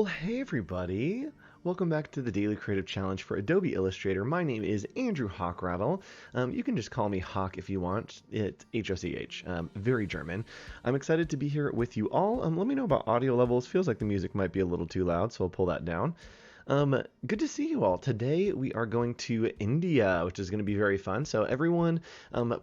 Well, hey everybody! Welcome back to the Daily Creative Challenge for Adobe Illustrator. My name is Andrew Hochrattle. You can just call me Hoch if you want. It's H-O-C-H. Very German. I'm excited to be here with you all. Let me know about audio levels. Feels like the music might be a little too loud, so I'll pull that down. Good to see you all. Today we are going to India, which is going to be very fun. So everyone,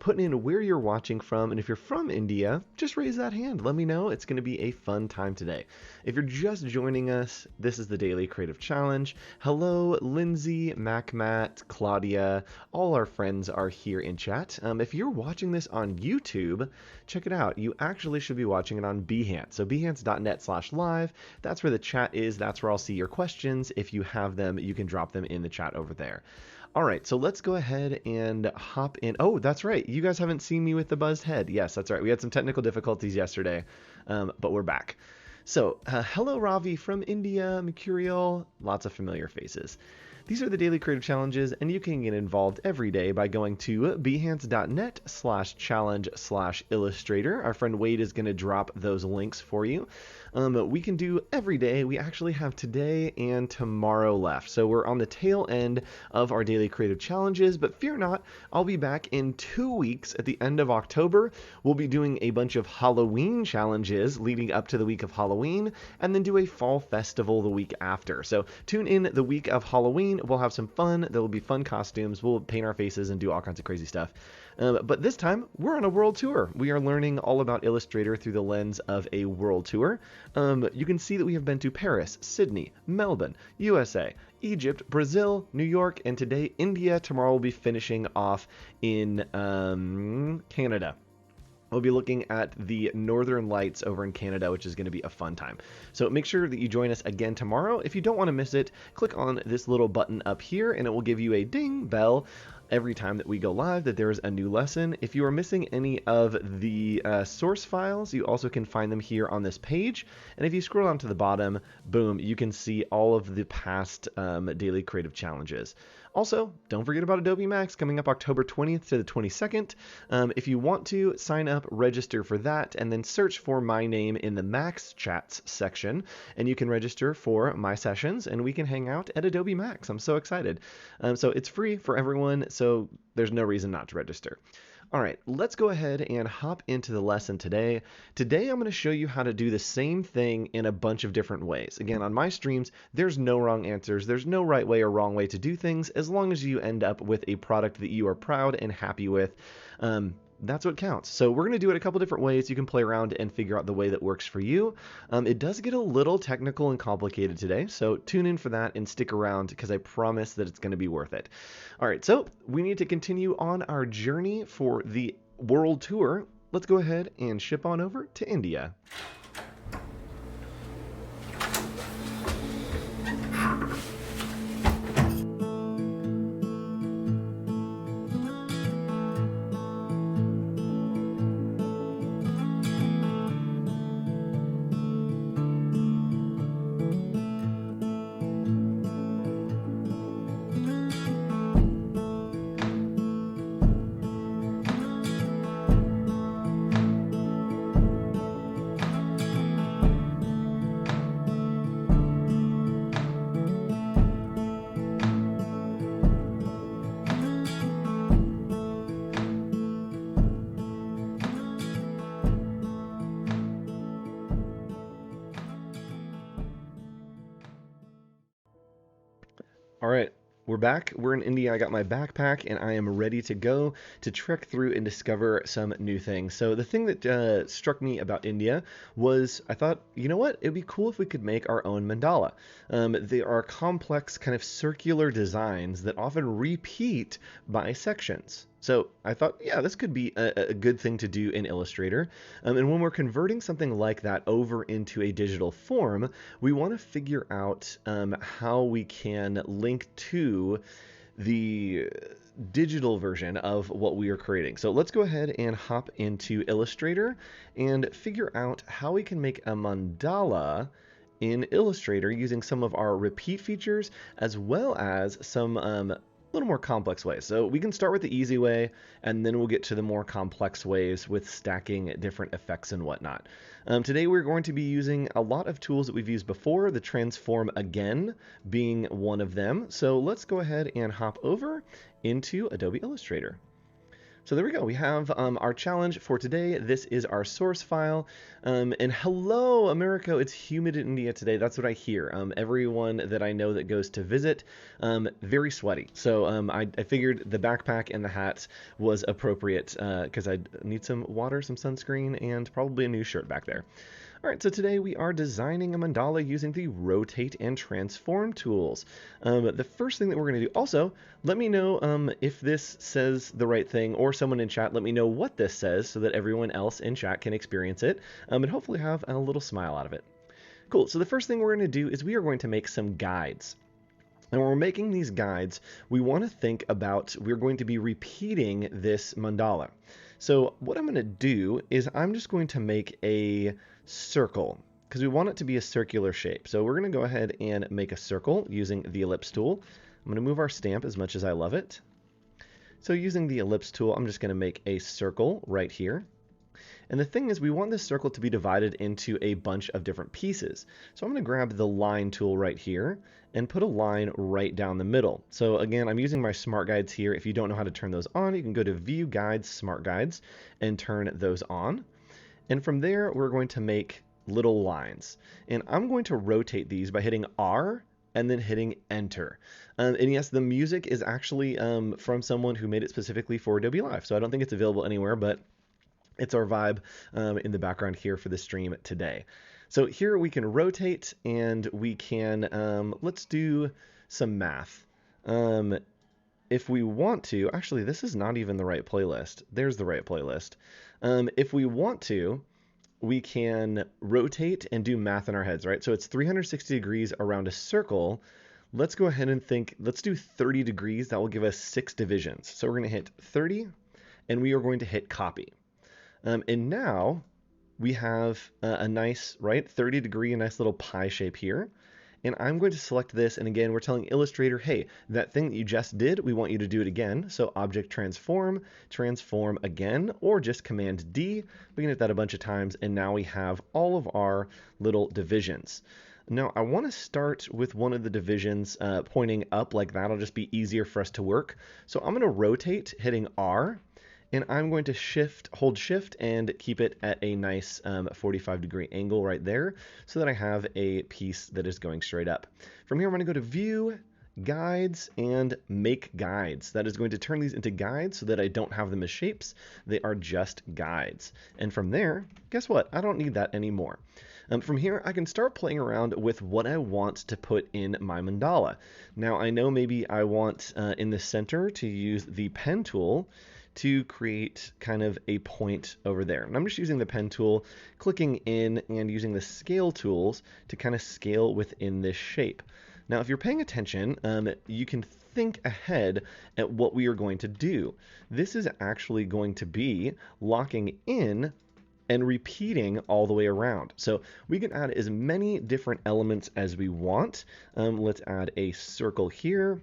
put in where you're watching from, and if you're from India, just raise that hand. Let me know. It's going to be a fun time today. If you're just joining us, this is the Daily Creative Challenge. Hello, Lindsay, MacMatt, Claudia. All our friends are here in chat. If you're watching this on YouTube, check it out. You actually should be watching it on Behance. So behance.net/live. That's where the chat is. That's where I'll see your questions. If you have them, you can drop them in the chat over there. All right, so let's go ahead and hop in. Oh, that's right. You guys haven't seen me with the buzzed head. Yes, that's right. We had some technical difficulties yesterday, but we're back. So, hello, Ravi from India, Mercurial, lots of familiar faces. These are the daily creative challenges, and you can get involved every day by going to behance.net/challenge/illustrator. Our friend Wade is going to drop those links for you. We can do every day. We actually have today and tomorrow left. So we're on the tail end of our daily creative challenges, but fear not, I'll be back in 2 weeks at the end of October. We'll be doing a bunch of Halloween challenges leading up to the week of Halloween, and then do a fall festival the week after. So tune in the week of Halloween. We'll have some fun. There will be fun costumes. We'll paint our faces and do all kinds of crazy stuff. But this time, we're on a world tour. We are learning all about Illustrator through the lens of a world tour. You can see that we have been to Paris, Sydney, Melbourne, USA, Egypt, Brazil, New York, and today India. Tomorrow we'll be finishing off in Canada. We'll be looking at the Northern Lights over in Canada, which is going to be a fun time. So make sure that you join us again tomorrow. If you don't want to miss it, click on this little button up here, and it will give you a ding bell every time that we go live that there is a new lesson. If you are missing any of the source files, you also can find them here on this page. And if you scroll down to the bottom, boom, you can see all of the past daily creative challenges. Also, don't forget about Adobe Max coming up October 20th to the 22nd. If you want to sign up, register for that, and then search for my name in the Max Chats section, and you can register for my sessions, and we can hang out at Adobe Max. I'm so excited. So it's free for everyone, so there's no reason not to register. All right, let's go ahead and hop into the lesson today. Today, I'm going to show you how to do the same thing in a bunch of different ways. Again, on my streams, there's no wrong answers. There's no right way or wrong way to do things, as long as you end up with a product that you are proud and happy with. That's what counts. So we're going to do it a couple different ways. You can play around and figure out the way that works for you. It does get a little technical and complicated today, so tune in for that and stick around because I promise that it's going to be worth it. All right, so we need to continue on our journey for the world tour. Let's go ahead and ship on over to India. All right, we're back. We're in India. I got my backpack and I am ready to go to trek through and discover some new things. So the thing that struck me about India was I thought, you know what? It'd be cool if we could make our own mandala. They are complex kind of circular designs that often repeat by sections. So I thought, yeah, this could be a good thing to do in Illustrator. And when we're converting something like that over into a digital form, we want to figure out how we can link to the digital version of what we are creating. So let's go ahead and hop into Illustrator and figure out how we can make a mandala in Illustrator using some of our repeat features as well as some little more complex ways. So we can start with the easy way, and then we'll get to the more complex ways with stacking different effects and whatnot. Today we're going to be using a lot of tools that we've used before, the transform again being one of them. So let's go ahead and hop over into Adobe Illustrator. So there we go. We have our challenge for today. This is our source file. And hello, America. It's humid in India today. That's what I hear. Everyone that I know that goes to visit, very sweaty. So I figured the backpack and the hat was appropriate because I need some water, some sunscreen, and probably a new shirt back there. All right, so today we are designing a mandala using the rotate and transform tools. The first thing that we're going to do, also, let me know if this says the right thing, or someone in chat, let me know what this says so that everyone else in chat can experience it and hopefully have a little smile out of it. Cool, so the first thing we're going to do is we are going to make some guides. And when we're making these guides, we want to think about, we're going to be repeating this mandala. So what I'm going to do is I'm just going to make a circle because we want it to be a circular shape. So we're going to go ahead and make a circle using the ellipse tool. I'm going to move our stamp as much as I love it. So using the ellipse tool, I'm just going to make a circle right here. And the thing is, we want this circle to be divided into a bunch of different pieces. So I'm going to grab the line tool right here and put a line right down the middle. So again, I'm using my smart guides here. If you don't know how to turn those on, you can go to View Guides, Smart Guides, and turn those on. And from there, we're going to make little lines. And I'm going to rotate these by hitting R and then hitting Enter. And yes, the music is actually from someone who made it specifically for Adobe Live. So I don't think it's available anywhere, but it's our vibe in the background here for the stream today. So here we can rotate and we can, let's do some math. If we want to, actually this is not even the right playlist. There's the right playlist. If we want to, we can rotate and do math in our heads, right? So it's 360 degrees around a circle. Let's go ahead and think, let's do 30 degrees. That will give us 6 divisions. So we're going to hit 30 and we are going to hit copy. And now we have a nice, right, 30 degree, a nice little pie shape here. And I'm going to select this. And again, we're telling Illustrator, hey, that thing that you just did, we want you to do it again. So object transform, transform again, or just Command D. We can hit that a bunch of times. And now we have all of our little divisions. Now, I want to start with one of the divisions pointing up like that. It'll just be easier for us to work. So I'm going to rotate, hitting R. And I'm going to hold shift and keep it at a nice 45-degree angle right there so that I have a piece that is going straight up. From here, I'm going to go to View, Guides, and Make Guides. That is going to turn these into guides so that I don't have them as shapes. They are just guides. And from there, guess what? I don't need that anymore. From here, I can start playing around with what I want to put in my mandala. Now, I know maybe I want in the center to use the pen tool to create kind of a point over there. And I'm just using the pen tool, clicking in and using the scale tools to kind of scale within this shape. Now, if you're paying attention, you can think ahead at what we are going to do. This is actually going to be locking in and repeating all the way around. So we can add as many different elements as we want. Let's add a circle here.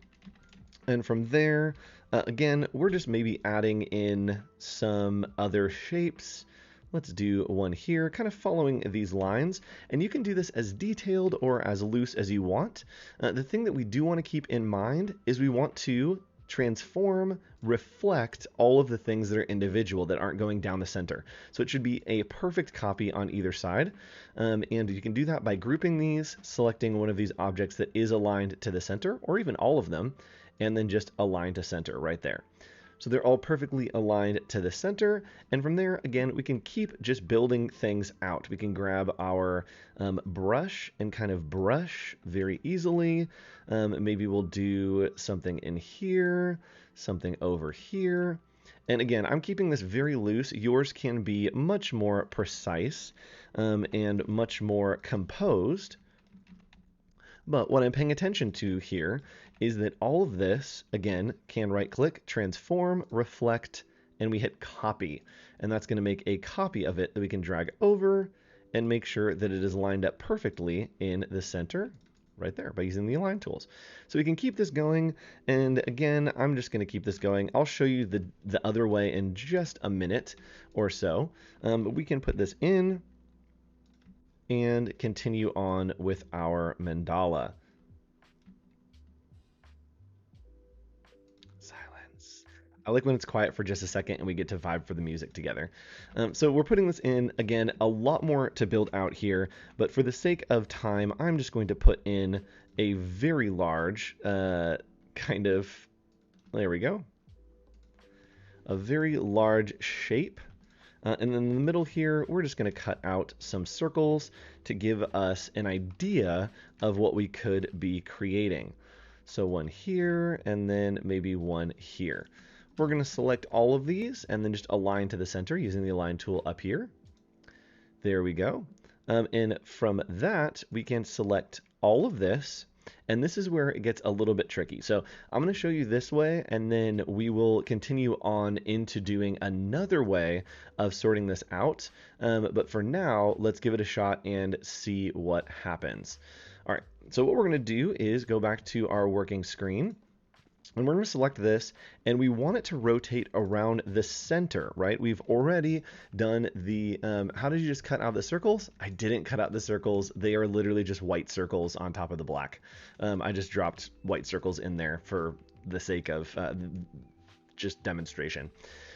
And from there, again, we're just maybe adding in some other shapes. Let's do one here, kind of following these lines. And you can do this as detailed or as loose as you want. The thing that we do want to keep in mind is we want to transform, reflect all of the things that are individual that aren't going down the center. So it should be a perfect copy on either side. And you can do that by grouping these, selecting one of these objects that is aligned to the center, or even all of them, and then just align to center right there. So they're all perfectly aligned to the center. And from there, again, we can keep just building things out. We can grab our brush and kind of brush very easily. Maybe we'll do something in here, something over here. And again, I'm keeping this very loose. Yours can be much more precise and much more composed. But what I'm paying attention to here is that all of this, again, can right-click, transform, reflect, and we hit copy. And that's going to make a copy of it that we can drag over and make sure that it is lined up perfectly in the center. right there by using the align tools. So we can keep this going. And again, I'm just going to keep this going. I'll show you the other way in just a minute or so. But we can put this in and continue on with our mandala. Silence. I like when it's quiet for just a second and we get to vibe for the music together. So we're putting this in, again, a lot more to build out here, but for the sake of time, I'm just going to put in a very large kind of, there we go, a very large shape. And then in the middle here, we're just going to cut out some circles to give us an idea of what we could be creating. So one here, and then maybe one here. We're going to select all of these and then just align to the center using the align tool up here. There we go. And from that, we can select all of this. And this is where it gets a little bit tricky. So I'm going to show you this way, and then we will continue on into doing another way of sorting this out. But for now, let's give it a shot and see what happens. All right, so what we're going to do is go back to our working screen. And we're going to select this, and we want it to rotate around the center, right? We've already done the, how did you just cut out the circles? I didn't cut out the circles. They are literally just white circles on top of the black. I just dropped white circles in there for the sake of just demonstration.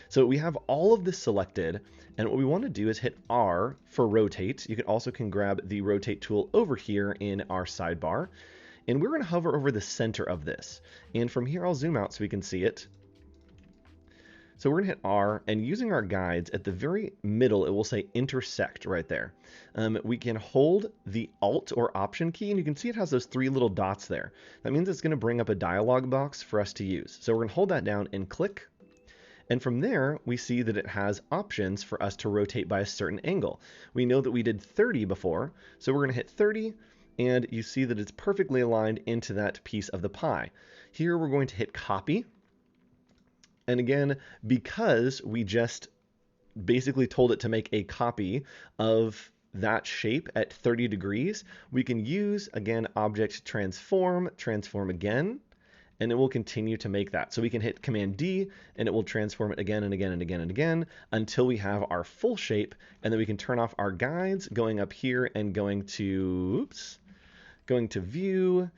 So we have all of this selected, and what we want to do is hit R for rotate. You can grab the rotate tool over here in our sidebar. And we're going to hover over the center of this. And from here, I'll zoom out so we can see it. So we're going to hit R, and using our guides, at the very middle, it will say intersect right there. We can hold the Alt or Option key, and you can see it has those three little dots there. That means it's going to bring up a dialog box for us to use. So we're going to hold that down and click. And from there, we see that it has options for us to rotate by a certain angle. We know that we did 30 before, so we're going to hit 30. And you see that it's perfectly aligned into that piece of the pie. Here we're going to hit copy. And again, because we just basically told it to make a copy of that shape at 30 degrees, we can use, again, object transform, transform again, and it will continue to make that. So we can hit Command D, and it will transform it again and again and again and again until we have our full shape, and then we can turn off our guides, going up here and going to, going to View,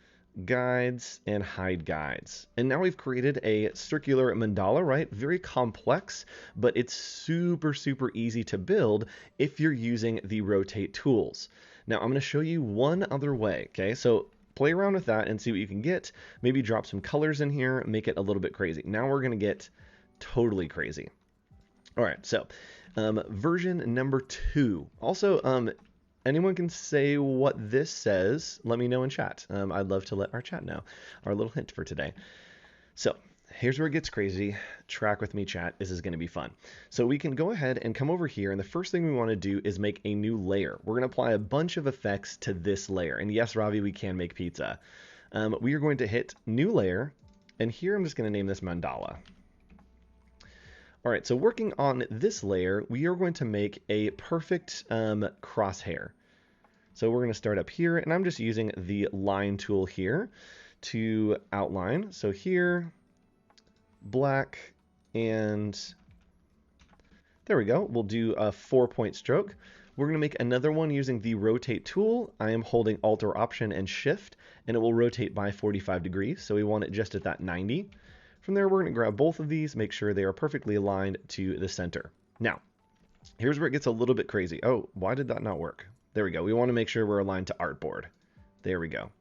Guides, and Hide Guides. And now we've created a circular mandala, right? Very complex, but it's super, super easy to build if you're using the rotate tools. Now I'm going to show you one other way, okay? So play around with that and see what you can get. Maybe drop some colors in here, make it a little bit crazy. Now we're going to get totally crazy. All right, so version number 2. Also, anyone can say what this says. Let me know in chat. I'd love to let our chat know. Our little hint for today. So here's where it gets crazy. Track with me, chat. This is going to be fun. So we can go ahead and come over here, and the first thing we want to do is make a new layer. We're going to apply a bunch of effects to this layer. And yes, Ravi, we can make pizza. We are going to hit New Layer, and here I'm just going to name this Mandala. All right, so working on this layer, we are going to make a perfect crosshair. So we're going to start up here, and I'm just using the line tool here to outline. So here, black, and there we go. We'll do a 4-point stroke. We're going to make another one using the rotate tool. I am holding Alt or Option and Shift, and it will rotate by 45 degrees. So we want it just at that 90. From there, we're going to grab both of these, make sure they are perfectly aligned to the center. Now, here's where it gets a little bit crazy. Oh, why did that not work? There we go. We want to make sure we're aligned to artboard. There we go.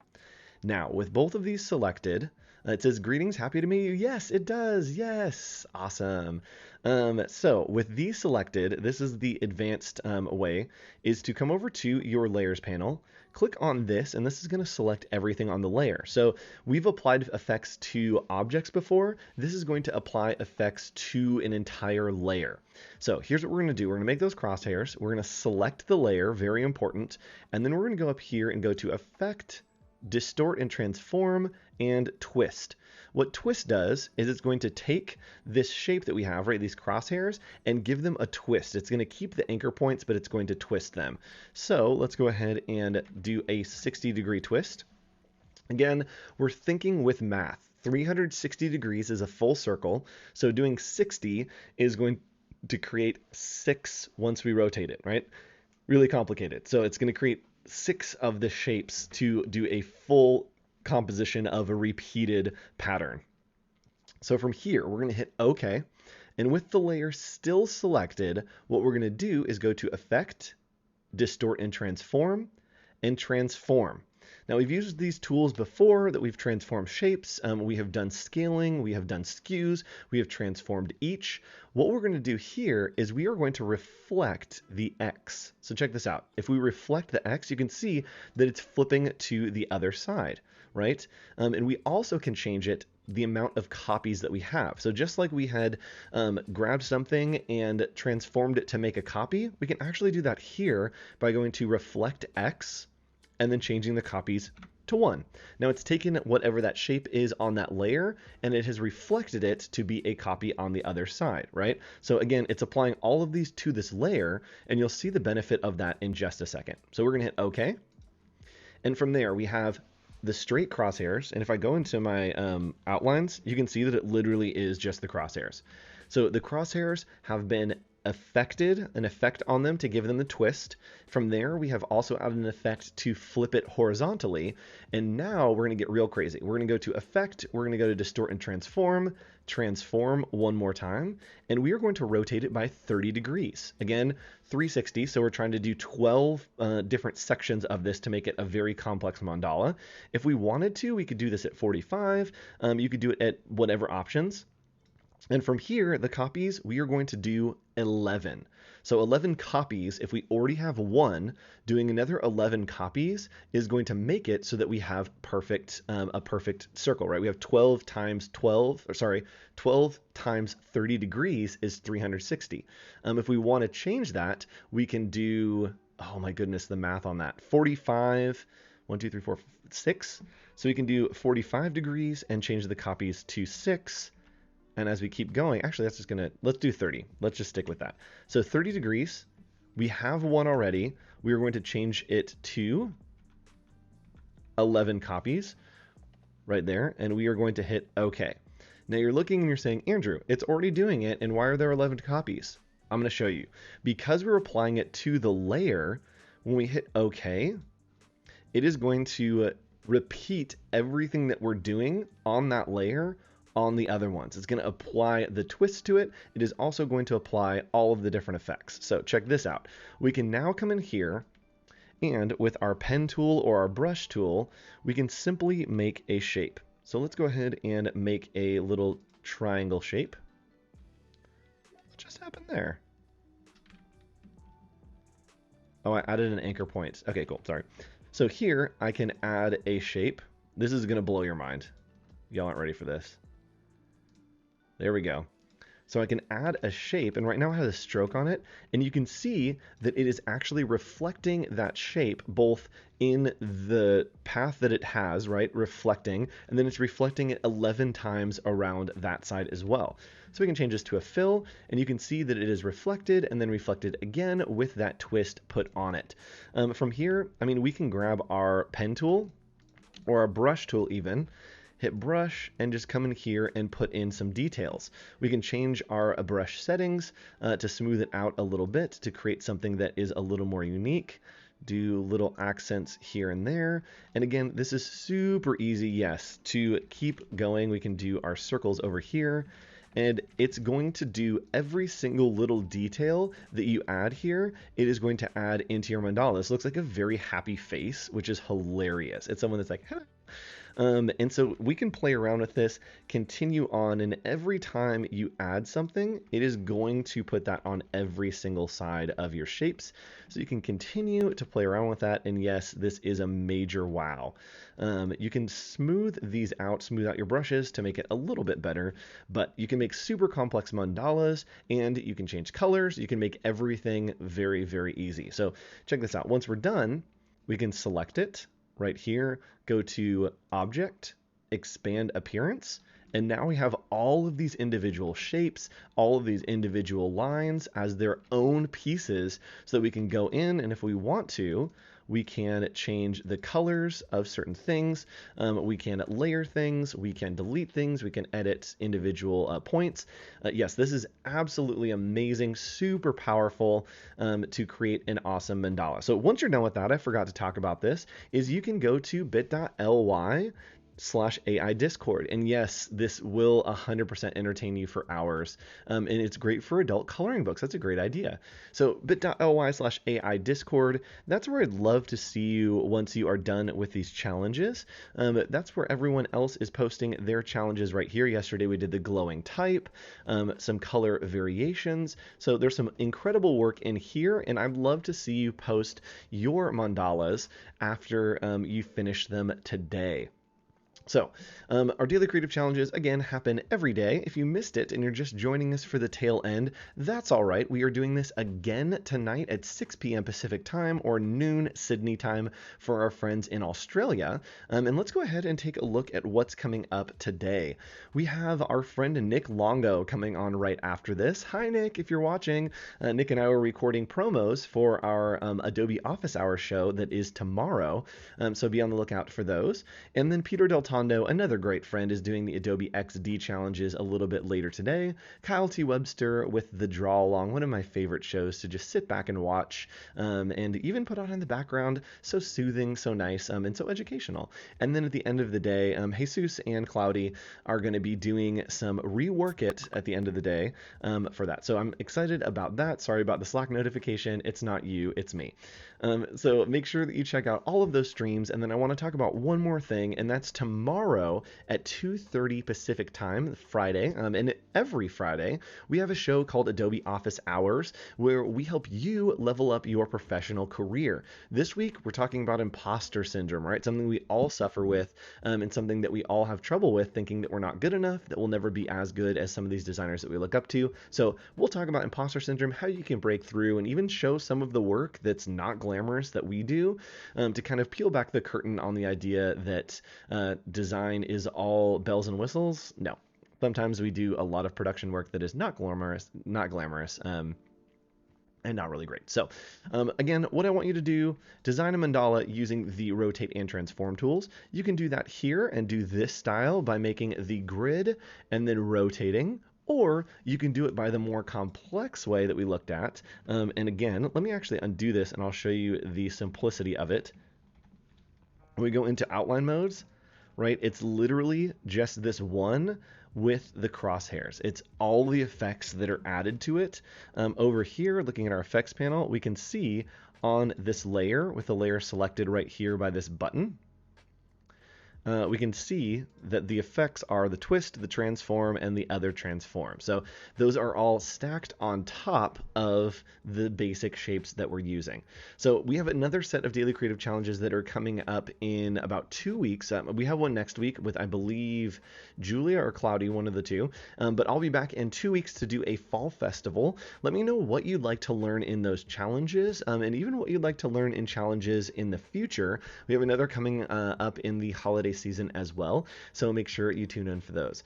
Now, with both of these selected, it says, greetings, happy to meet you. Yes, it does. Yes. Awesome. So with these selected, this is the advanced way, is to come over to your layers panel, click on this, and this is going to select everything on the layer. So we've applied effects to objects before. This is going to apply effects to an entire layer. So here's what we're going to do. We're going to make those crosshairs. We're going to select the layer, very important, and then we're going to go up here and go to Effect, Distort and Transform, and Twist. What Twist does is it's going to take this shape that we have, right, these crosshairs, and give them a twist. It's going to keep the anchor points, but it's going to twist them. So let's go ahead and do a 60-degree twist. Again, we're thinking with math. 360 degrees is a full circle, so doing 60 is going to create 6 once we rotate it, right? Really complicated. So it's going to create 6 of the shapes to do a full composition of a repeated pattern. So from here, we're going to hit OK. And with the layer still selected, what we're going to do is go to Effect, Distort and Transform, and Transform. Now we've used these tools before that we've transformed shapes. We have done scaling, we have done skews, we have transformed each. What we're going to do here is we are going to reflect the X. So check this out. If we reflect the X, you can see that it's flipping to the other side, right? And we also can change it the amount of copies that we have. So just like we had grabbed something and transformed it to make a copy, we can actually do that here by going to Reflect X and then changing the copies to 1. Now it's taken whatever that shape is on that layer and it has reflected it to be a copy on the other side, right? So again, it's applying all of these to this layer and you'll see the benefit of that in just a second. So we're gonna hit OK. And from there we have the straight crosshairs. And if I go into my outlines, you can see that it literally is just the crosshairs. So the crosshairs have been an effect on them to give them the twist. From there, we have also added an effect to flip it horizontally. And now we're going to get real crazy. We're going to go to Effect, we're going to go to Distort and Transform, Transform one more time, and we are going to rotate it by 30 degrees. Again, 360, so we're trying to do 12 different sections of this to make it a very complex mandala. If we wanted to, we could do this at 45. You could do it at whatever options. And from here, the copies, we are going to do 11. So 11 copies, if we already have 1, doing another 11 copies is going to make it so that we have a perfect circle, right? We have 12 times 30 degrees is 360. If we want to change that, we can do, oh my goodness, the math on that, 45, 1, 2, 3, 4, 6. So we can do 45 degrees and change the copies to 6. And as we keep going, actually, let's do 30. Let's just stick with that. So 30 degrees, we have 1 already. We are going to change it to 11 copies right there. And we are going to hit OK. Now you're looking and you're saying, Andrew, it's already doing it. And why are there 11 copies? I'm going to show you. Because we're applying it to the layer, when we hit OK, it is going to repeat everything that we're doing on that layer on the other ones. It's going to apply the twist to it. It is also going to apply all of the different effects. So check this out. We can now come in here and with our pen tool or our brush tool, we can simply make a shape. So let's go ahead and make a little triangle shape. What just happened there? Oh, I added an anchor point. Okay, cool. Sorry. So here I can add a shape. This is going to blow your mind. Y'all aren't ready for this. There we go. So I can add a shape, and right now it has a stroke on it, and you can see that it is actually reflecting that shape both in the path that it has, right, reflecting, and then it's reflecting it 11 times around that side as well. So we can change this to a fill, and you can see that it is reflected and then reflected again with that twist put on it. From here, I mean, we can grab our pen tool or our brush tool even, hit brush and just come in here and put in some details. We can change our brush settings to smooth it out a little bit to create something that is a little more unique. Do little accents here and there. And again, this is super easy, yes. To keep going, we can do our circles over here. And it's going to do every single little detail that you add here, it is going to add into your mandala. This looks like a very happy face, which is hilarious. It's someone that's like, hello. And so we can play around with this, continue on, and every time you add something, it is going to put that on every single side of your shapes. So you can continue to play around with that, and yes, this is a major wow. You can smooth these out, smooth out your brushes to make it a little bit better, but you can make super complex mandalas, and you can change colors. You can make everything very, very easy. So check this out. Once we're done, we can select it right here, go to Object, Expand Appearance, And now we have all of these individual shapes, all of these individual lines as their own pieces so that we can go in, and if we want to, we can change the colors of certain things. We can layer things. We can delete things. We can edit individual points. Yes, this is absolutely amazing, super powerful to create an awesome mandala. So once you're done with that, I forgot to talk about this, is you can go to bit.ly/AI Discord. And yes, this will 100% entertain you for hours. And it's great for adult coloring books. That's a great idea. So bit.ly/AI Discord, that's where I'd love to see you once you are done with these challenges. That's where everyone else is posting their challenges right here. Yesterday we did the glowing type, some color variations. So there's some incredible work in here, and I'd love to see you post your mandalas after you finish them today. So, our daily creative challenges, again, happen every day. If you missed it and you're just joining us for the tail end, that's all right. We are doing this again tonight at 6 p.m. Pacific time or noon Sydney time for our friends in Australia. And let's go ahead and take a look at what's coming up today. We have our friend Nick Longo coming on right after this. Hi, Nick, if you're watching. Nick and I are recording promos for our Adobe Office Hours show that is tomorrow. So be on the lookout for those. And then Peter Del Tondo, another great friend, is doing the Adobe XD challenges a little bit later today. Kyle T. Webster with The Draw Along, one of my favorite shows to just sit back and watch and even put on in the background. So soothing, so nice, and so educational. And then at the end of the day, Jesus and Cloudy are going to be doing some rework it at the end of the day for that. So I'm excited about that. Sorry about the Slack notification. It's not you, it's me. So make sure that you check out all of those streams. And then I want to talk about one more thing, and that's tomorrow at 2:30 Pacific time, Friday. And every Friday, we have a show called Adobe Office Hours, where we help you level up your professional career. This week, we're talking about imposter syndrome, right? Something we all suffer with, and something that we all have trouble with, thinking that we're not good enough, that we'll never be as good as some of these designers that we look up to. So we'll talk about imposter syndrome, how you can break through, and even show some of the work that's not glamorous that we do, to kind of peel back the curtain on the idea that design is all bells and whistles. No, sometimes we do a lot of production work that is not glamorous, and not really great. So again, what I want you to do, design a mandala using the rotate and transform tools. You can do that here and do this style by making the grid and then rotating, or you can do it by the more complex way that we looked at. And again, let me actually undo this and I'll show you the simplicity of it. When we go into outline modes, right, it's literally just this one with the crosshairs. It's all the effects that are added to it. Over here, looking at our effects panel, we can see on this layer, with the layer selected right here by this button, we can see that the effects are the twist, the transform, and the other transform. So those are all stacked on top of the basic shapes that we're using. So we have another set of daily creative challenges that are coming up in about 2 weeks. We have one next week with, I believe, Julia or Cloudy, one of the two. But I'll be back in 2 weeks to do a fall festival. Let me know what you'd like to learn in those challenges, and even what you'd like to learn in challenges in the future. We have another coming up in the holiday season as well, so make sure you tune in for those.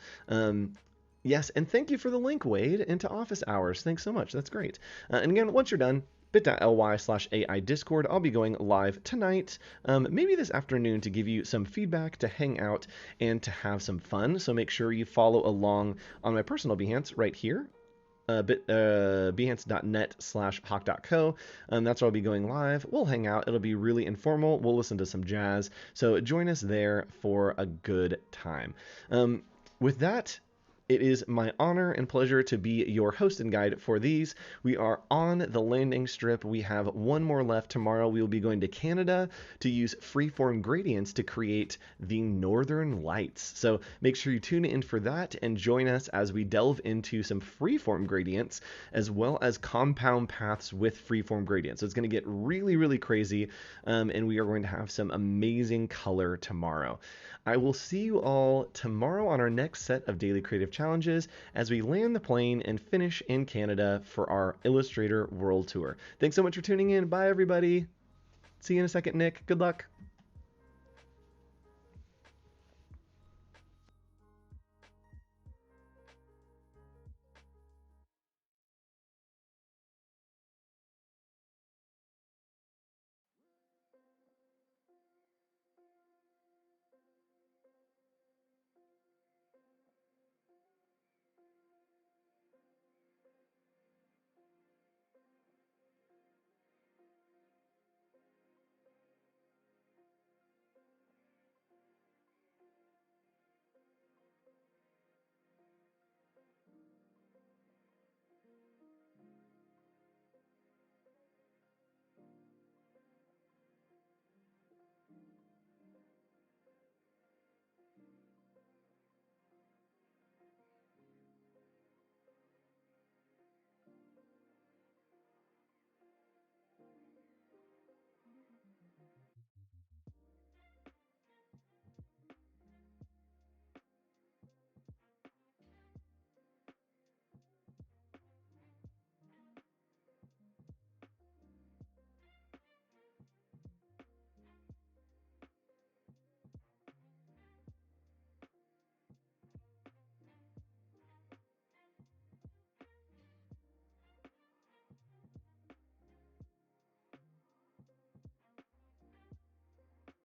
Yes, and thank you for the link, Wade, into Office Hours. Thanks so much. That's great. And again, once you're done, bit.ly/AI Discord. I'll be going live tonight, maybe this afternoon, to give you some feedback, to hang out, and to have some fun. So make sure you follow along on my personal Behance right here. Behance.net/hawk.co. That's where I'll be going live. We'll hang out. It'll be really informal. We'll listen to some jazz. So join us there for a good time. With that, it is my honor and pleasure to be your host and guide for these. We are on the landing strip. We have one more left. Tomorrow we will be going to Canada to use freeform gradients to create the Northern Lights. So make sure you tune in for that and join us as we delve into some freeform gradients as well as compound paths with freeform gradients. So it's going to get really, really crazy, and we are going to have some amazing color tomorrow. I will see you all tomorrow on our next set of daily creative challenges as we land the plane and finish in Canada for our Illustrator World Tour. Thanks so much for tuning in. Bye, everybody. See you in a second, Nick. Good luck.